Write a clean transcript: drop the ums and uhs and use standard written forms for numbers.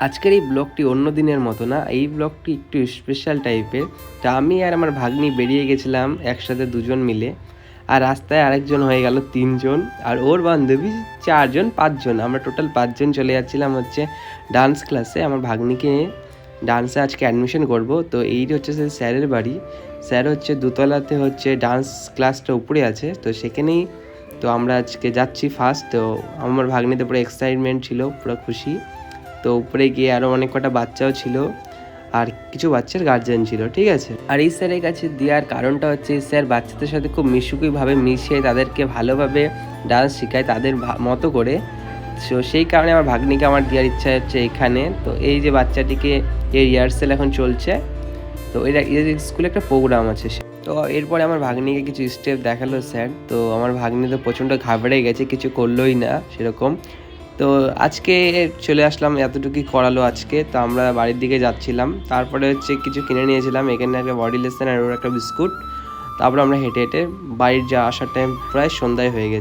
আজকের এই ব্লগটি অন্য দিনের মতো না, এই ব্লগটি একটু স্পেশাল টাইপের। তা আমি আর আমার ভাগ্নি বেরিয়ে গেছিলাম একসাথে দুজন মিলে, আর রাস্তায় আরেকজন হয়ে গেল তিনজন, আর ওর বান্ধবী চারজন, পাঁচজন। আমরা টোটাল পাঁচজন চলে যাচ্ছিলাম হচ্ছে ডান্স ক্লাসে। আমার ভাগ্নিকে নিয়ে ডান্সে আজকে অ্যাডমিশন করব। তো এইটি হচ্ছে সে স্যারের বাড়ি। স্যার হচ্ছে দোতলাতে হচ্ছে ডান্স ক্লাসটা উপরে আছে, তো সেখানেই তো আমরা আজকে যাচ্ছি ফার্স্ট। তো আমার ভাগ্নিতে পুরো এক্সাইটমেন্ট ছিল, পুরো খুশি। তো উপরে গিয়ে আরও অনেক কটা বাচ্চাও ছিল, আর কিছু বাচ্চার গার্জেন ছিল, ঠিক আছে। আর এই স্যারের কাছে দেওয়ার কারণটা হচ্ছে এই স্যার বাচ্চাদের সাথে খুব মিশুকিভাবে মিশিয়ে তাদেরকে ভালোভাবে ডান্স শেখায় তাদের মতো করে। তো সেই কারণে আমার ভাগ্নিকে আমার দেওয়ার ইচ্ছা হচ্ছে এখানে। তো এই যে বাচ্চাটিকে এই রিহার্সেল এখন চলছে, তো এটা স্কুলে একটা প্রোগ্রাম আছে। তো এরপরে আমার ভাগ্নিকে কিছু স্টেপ দেখালো স্যার। তো আমার ভাগ্নি তো প্রচণ্ড ঘাবড়ে গেছে, কিছু করলোই না সেরকম। তো আজকে চলে আসলাম, এতটুকুই করালো আজকে। তো আমরা বাড়ির দিকে যাচ্ছিলাম, তারপরে হচ্ছে কিছু কিনে নিয়েছিলাম, এখানে একটা বডি লেসন আর ওর একটা বিস্কুট। তারপরে আমরা হেঁটে হেঁটে বাড়ির আসার টাইম প্রায় সন্ধ্যায় হয়ে গেছে।